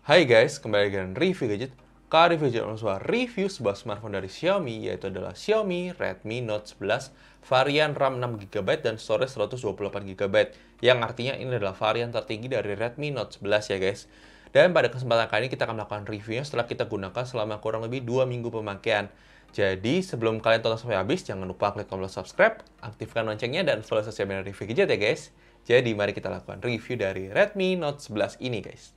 Hai guys, kembali dengan review gadget. Kali review gadget sebuah review sebuah smartphone dari Xiaomi, yaitu adalah Xiaomi Redmi Note 11 varian RAM 6GB dan storage 128GB, yang artinya ini adalah varian tertinggi dari Redmi Note 11 ya guys. Dan pada kesempatan kali ini kita akan melakukan reviewnya setelah kita gunakan selama kurang lebih 2 minggu pemakaian. Jadi sebelum kalian tonton sampai habis, jangan lupa klik tombol subscribe, aktifkan loncengnya, dan follow sosial media review gadget ya guys. Jadi mari kita lakukan review dari Redmi Note 11 ini guys.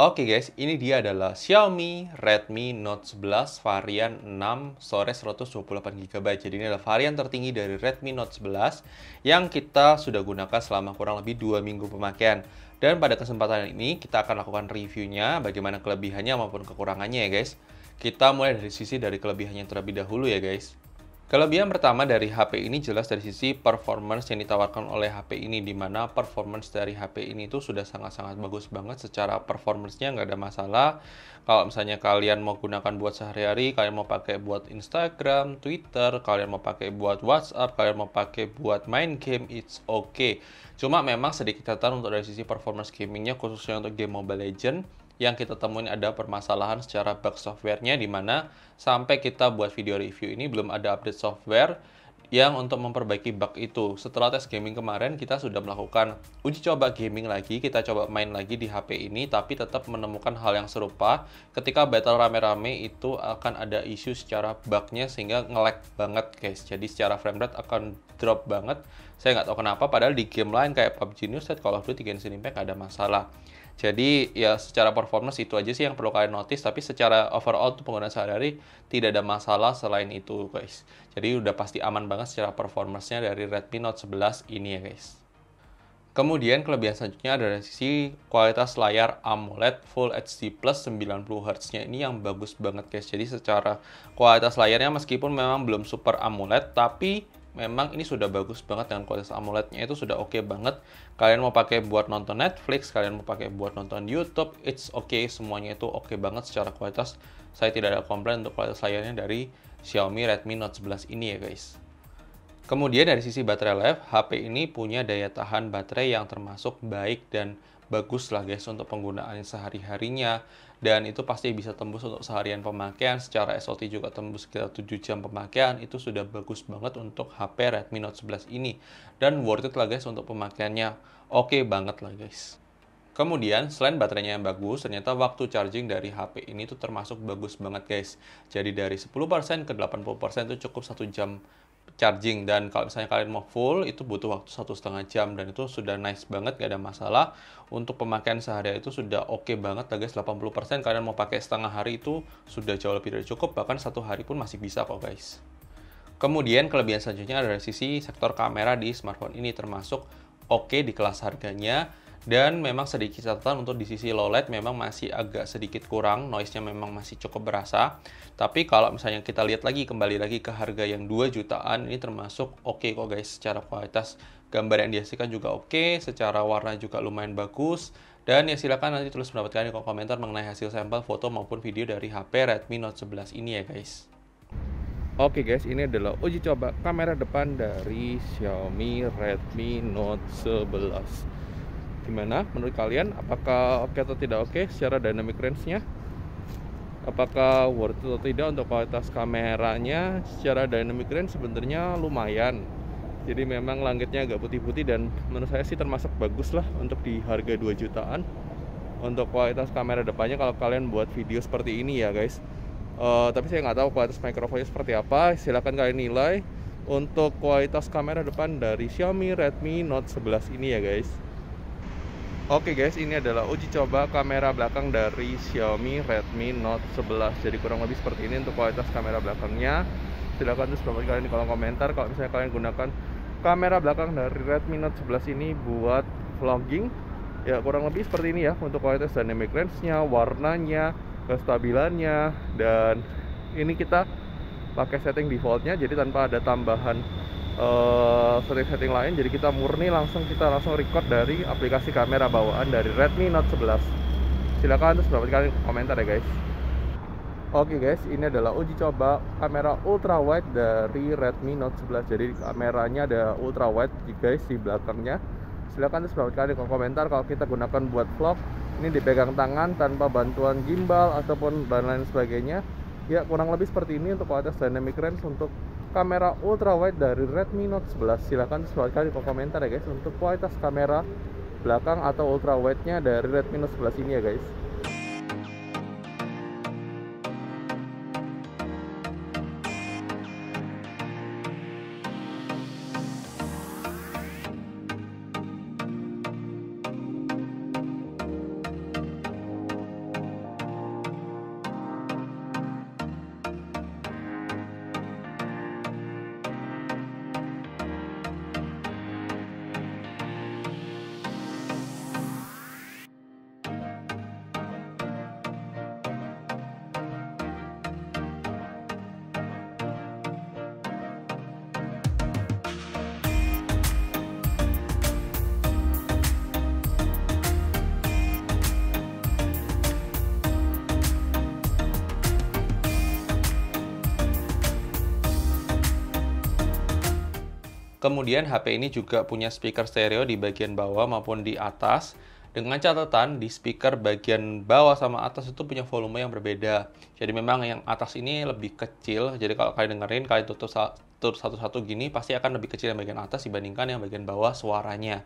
Oke guys, ini dia adalah Xiaomi Redmi Note 11 varian 6 storage 128GB. Jadi ini adalah varian tertinggi dari Redmi Note 11 yang kita sudah gunakan selama kurang lebih 2 minggu pemakaian. Dan pada kesempatan ini kita akan lakukan reviewnya, bagaimana kelebihannya maupun kekurangannya ya guys. Kita mulai dari sisi dari kelebihannya terlebih dahulu ya guys. Kelebihan pertama dari HP ini jelas dari sisi performance yang ditawarkan oleh HP ini, di mana performance dari HP ini tuh sudah sangat-sangat bagus banget. Secara performance-nya nggak ada masalah. Kalau misalnya kalian mau gunakan buat sehari-hari, kalian mau pakai buat Instagram, Twitter, kalian mau pakai buat WhatsApp, kalian mau pakai buat main game, it's okay. Cuma memang sedikit catatan untuk dari sisi performance gamingnya, khususnya untuk game Mobile Legends, yang kita temuin ada permasalahan secara bug software-nya, di mana sampai kita buat video review ini belum ada update software yang untuk memperbaiki bug itu. Setelah tes gaming kemarin, kita sudah melakukan uji coba gaming lagi, kita coba main lagi di HP ini, tapi tetap menemukan hal yang serupa. Ketika battle rame-rame itu akan ada isu secara bugnya sehingga nge-lag banget guys. Jadi secara frame rate akan drop banget. Saya nggak tahu kenapa, padahal di game lain kayak PUBG New State, Call of Duty, Genshin Impact ada masalah. Jadi ya secara performance itu aja sih yang perlu kalian notice, tapi secara overall tuh penggunaan sehari-hari tidak ada masalah selain itu guys. Jadi udah pasti aman banget secara performance-nya dari Redmi Note 11 ini ya guys. Kemudian kelebihan selanjutnya adalah sisi kualitas layar AMOLED Full HD Plus 90Hz-nya ini yang bagus banget guys. Jadi secara kualitas layarnya meskipun memang belum super AMOLED, tapi memang ini sudah bagus banget dengan kualitas AMOLED-nya itu sudah oke banget. Kalian mau pakai buat nonton Netflix, kalian mau pakai buat nonton YouTube, it's okay, semuanya itu oke banget secara kualitas. Saya tidak ada komplain untuk kualitas layarnya dari Xiaomi Redmi Note 11 ini ya guys. Kemudian dari sisi baterai life, HP ini punya daya tahan baterai yang termasuk baik dan bagus lah guys untuk penggunaan sehari-harinya. Dan itu pasti bisa tembus untuk seharian pemakaian, secara SOT juga tembus sekitar 7 jam pemakaian, itu sudah bagus banget untuk HP Redmi Note 11 ini. Dan worth it lah guys untuk pemakaiannya, oke banget lah guys. Kemudian, selain baterainya yang bagus, ternyata waktu charging dari HP ini tuh termasuk bagus banget guys. Jadi dari 10% ke 80% itu cukup 1 jam charging, dan kalau misalnya kalian mau full itu butuh waktu 1,5 jam, dan itu sudah nice banget, gak ada masalah. Untuk pemakaian sehari itu sudah oke banget lah guys. 80% kalian mau pakai setengah hari itu sudah jauh lebih dari cukup, bahkan 1 hari pun masih bisa kok guys. Kemudian kelebihan selanjutnya adalah sisi sektor kamera di smartphone ini termasuk oke di kelas harganya. Dan memang sedikit catatan untuk di sisi low light memang masih agak sedikit kurang, noise-nya memang masih cukup berasa. Tapi kalau misalnya kita lihat lagi, kembali lagi ke harga yang 2 jutaan, ini termasuk oke kok guys. Secara kualitas gambar yang dihasilkan juga oke, secara warna juga lumayan bagus. Dan ya silakan nanti tulis pendapat kalian di kolom komentar mengenai hasil sampel foto maupun video dari HP Redmi Note 11 ini ya guys. Oke guys, ini adalah uji coba kamera depan dari Xiaomi Redmi Note 11. Gimana menurut kalian? Apakah oke atau tidak oke secara dynamic range-nya? Apakah worth it atau tidak untuk kualitas kameranya? Secara dynamic range sebenarnya lumayan. Jadi memang langitnya agak putih-putih, dan menurut saya sih termasuk bagus lah untuk di harga 2 jutaan. Untuk kualitas kamera depannya kalau kalian buat video seperti ini ya guys. Tapi saya nggak tahu kualitas mikrofonnya seperti apa. Silahkan kalian nilai untuk kualitas kamera depan dari Xiaomi Redmi Note 11 ini ya guys. Oke guys, ini adalah uji coba kamera belakang dari Xiaomi Redmi Note 11. Jadi kurang lebih seperti ini untuk kualitas kamera belakangnya. Silahkan tulis pendapat kalian di kolom komentar kalau misalnya kalian gunakan kamera belakang dari Redmi Note 11 ini buat vlogging. Ya kurang lebih seperti ini ya untuk kualitas dynamic range-nya, warnanya, kestabilannya. Dan ini kita pakai setting defaultnya, jadi tanpa ada tambahan setting-setting lain. Jadi kita murni langsung record dari aplikasi kamera bawaan dari Redmi Note 11. Silakan terus pendapat kalian komentar ya guys. Oke guys, ini adalah uji coba kamera ultra wide dari Redmi Note 11. Jadi kameranya ada ultra wide guys di belakangnya. Silakan terus pendapat kalian di komentar kalau kita gunakan buat vlog Ini dipegang tangan tanpa bantuan gimbal ataupun dan lain sebagainya. Ya, kurang lebih seperti ini untuk kualitas dynamic range untuk kamera ultrawide dari Redmi Note 11. Silahkan sesuaikan di kolom komentar ya guys untuk kualitas kamera belakang atau ultrawide-nya dari Redmi Note 11 ini ya guys. Kemudian HP ini juga punya speaker stereo di bagian bawah maupun di atas. Dengan catatan di speaker bagian bawah sama atas itu punya volume yang berbeda. Jadi memang yang atas ini lebih kecil. Jadi kalau kalian dengerin, kalian tutup satu-satu gini, pasti akan lebih kecil yang bagian atas dibandingkan yang bagian bawah suaranya.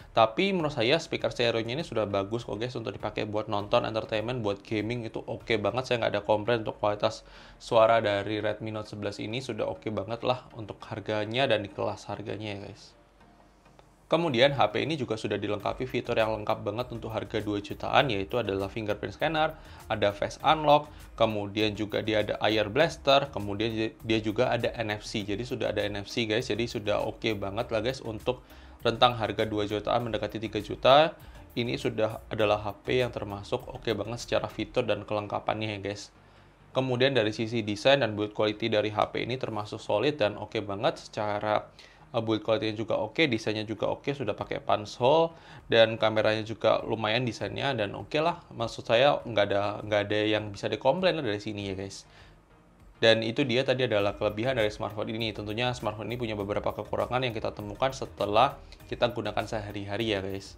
Tapi menurut saya speaker stereonya ini sudah bagus kok guys untuk dipakai buat nonton, entertainment, buat gaming itu oke banget. Saya nggak ada komplain untuk kualitas suara dari Redmi Note 11 ini, sudah oke banget lah untuk harganya dan di kelas harganya ya guys. Kemudian HP ini juga sudah dilengkapi fitur yang lengkap banget untuk harga 2 jutaan, yaitu adalah fingerprint scanner, ada face unlock, kemudian juga dia ada IR blaster, kemudian dia juga ada NFC. Jadi sudah ada NFC guys, jadi sudah oke banget lah guys untuk rentang harga 2 jutaan mendekati 3 juta. Ini sudah adalah HP yang termasuk oke banget secara fitur dan kelengkapannya ya guys. Kemudian dari sisi desain dan build quality dari HP ini termasuk solid dan oke banget. Secara build quality-nya juga oke, desainnya juga oke, sudah pakai punch hole dan kameranya juga lumayan desainnya dan oke lah. Maksud saya nggak ada yang bisa dikomplain dari sini ya guys. Dan itu dia tadi adalah kelebihan dari smartphone ini. Tentunya smartphone ini punya beberapa kekurangan yang kita temukan setelah kita gunakan sehari-hari ya guys.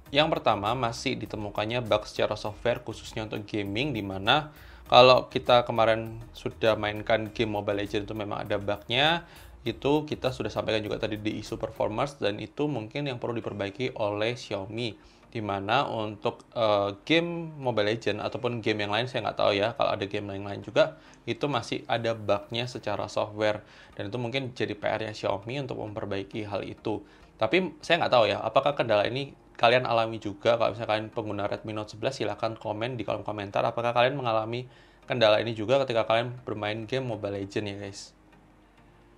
Yang pertama, masih ditemukannya bug secara software khususnya untuk gaming, dimana kalau kita kemarin sudah mainkan game Mobile Legends itu memang ada bugnya. Itu kita sudah sampaikan juga tadi di isu performance, dan itu mungkin yang perlu diperbaiki oleh Xiaomi. Dimana untuk game Mobile Legends ataupun game yang lain saya nggak tahu ya, kalau ada game lain juga itu masih ada bugnya secara software, dan itu mungkin jadi PR-nya Xiaomi untuk memperbaiki hal itu. Tapi saya nggak tahu ya, apakah kendala ini kalian alami juga. Kalau misalnya kalian pengguna Redmi Note 11, silahkan komen di kolom komentar apakah kalian mengalami kendala ini juga ketika kalian bermain game Mobile Legends ya guys.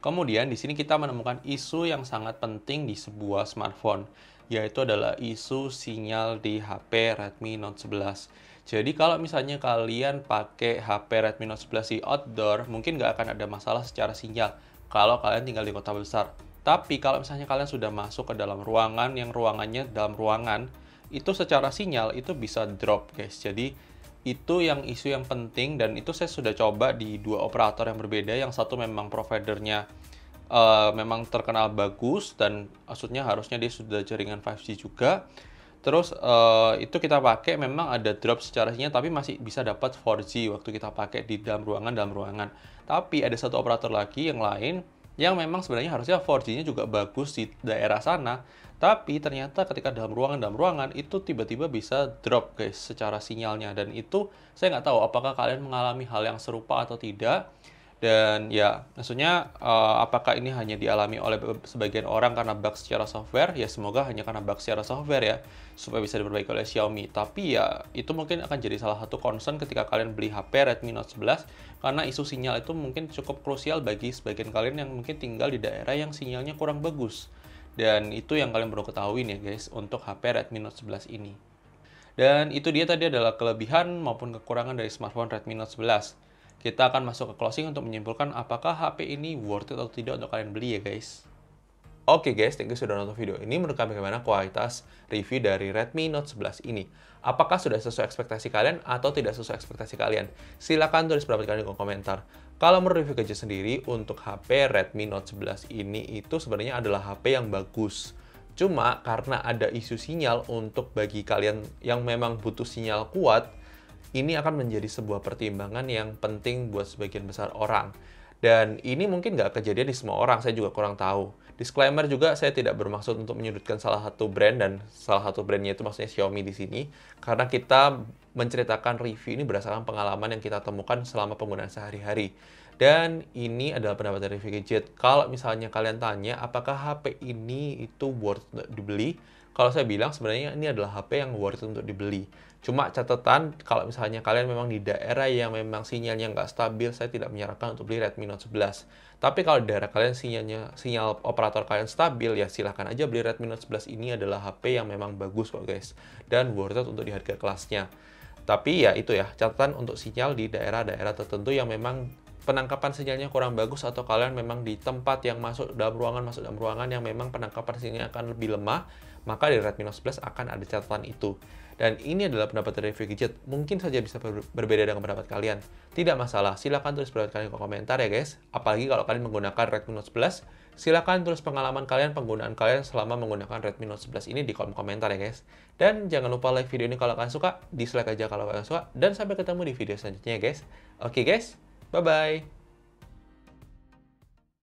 Kemudian di sini kita menemukan isu yang sangat penting di sebuah smartphone, yaitu adalah isu sinyal di HP Redmi Note 11. Jadi kalau misalnya kalian pakai HP Redmi Note 11 di outdoor, mungkin nggak akan ada masalah secara sinyal kalau kalian tinggal di kota besar. Tapi kalau misalnya kalian sudah masuk ke dalam ruangan yang ruangannya dalam ruangan, itu secara sinyal itu bisa drop guys. Jadi itu yang isu yang penting, dan itu saya sudah coba di dua operator yang berbeda. Yang satu memang providernya memang terkenal bagus, dan maksudnya harusnya dia sudah jaringan 5G juga. Terus itu kita pakai memang ada drop secara sinyal, tapi masih bisa dapat 4G waktu kita pakai di dalam ruangan. Tapi ada satu operator lagi yang lain yang memang sebenarnya harusnya 4G-nya juga bagus di daerah sana, tapi ternyata ketika dalam ruangan itu tiba-tiba bisa drop guys secara sinyalnya. Dan itu saya nggak tahu apakah kalian mengalami hal yang serupa atau tidak. Dan ya, maksudnya apakah ini hanya dialami oleh sebagian orang karena bug secara software? Ya semoga hanya karena bug secara software ya, supaya bisa diperbaiki oleh Xiaomi. Tapi ya, itu mungkin akan jadi salah satu concern ketika kalian beli HP Redmi Note 11, karena isu sinyal itu mungkin cukup krusial bagi sebagian kalian yang mungkin tinggal di daerah yang sinyalnya kurang bagus. Dan itu yang kalian perlu ketahui nih guys, untuk HP Redmi Note 11 ini. Dan itu dia tadi adalah kelebihan maupun kekurangan dari smartphone Redmi Note 11. Kita akan masuk ke closing untuk menyimpulkan apakah HP ini worth it atau tidak untuk kalian beli ya guys. Oke guys, thank you sudah nonton video ini. Menurut kalian bagaimana kualitas review dari Redmi Note 11 ini? Apakah sudah sesuai ekspektasi kalian atau tidak sesuai ekspektasi kalian? Silahkan tulis pendapat kalian di kolom komentar. Kalau menurut review gadget sendiri, untuk HP Redmi Note 11 ini itu sebenarnya adalah HP yang bagus. Cuma karena ada isu sinyal untuk bagi kalian yang memang butuh sinyal kuat, ini akan menjadi sebuah pertimbangan yang penting buat sebagian besar orang. Dan ini mungkin nggak kejadian di semua orang, saya juga kurang tahu. Disclaimer juga, saya tidak bermaksud untuk menyudutkan salah satu brand, dan salah satu brandnya itu maksudnya Xiaomi di sini. Karena kita menceritakan review ini berdasarkan pengalaman yang kita temukan selama penggunaan sehari-hari. Dan ini adalah pendapat dari Review Gadget. Kalau misalnya kalian tanya, apakah HP ini itu worth untuk dibeli? Kalau saya bilang sebenarnya ini adalah HP yang worth untuk dibeli. Cuma catatan, kalau misalnya kalian memang di daerah yang memang sinyalnya nggak stabil, saya tidak menyarankan untuk beli Redmi Note 11. Tapi kalau di daerah kalian sinyal operator kalian stabil, ya silahkan aja beli Redmi Note 11. Ini adalah HP yang memang bagus kok guys. Dan worth it untuk di harga kelasnya. Tapi ya itu ya, catatan untuk sinyal di daerah-daerah tertentu yang memang penangkapan sinyalnya kurang bagus, atau kalian memang di tempat yang masuk dalam ruangan yang memang penangkapan sinyalnya akan lebih lemah, maka di Redmi Note 11 akan ada catatan itu. Dan ini adalah pendapat dari Review Gadget. Mungkin saja bisa berbeda dengan pendapat kalian. Tidak masalah, silakan tulis pendapat kalian ke komentar ya guys. Apalagi kalau kalian menggunakan Redmi Note 11, silakan tulis pengalaman kalian, penggunaan kalian selama menggunakan Redmi Note 11 ini di kolom komentar ya guys. Dan jangan lupa like video ini kalau kalian suka, dislike aja kalau kalian suka, dan sampai ketemu di video selanjutnya ya guys. Oke guys, bye-bye.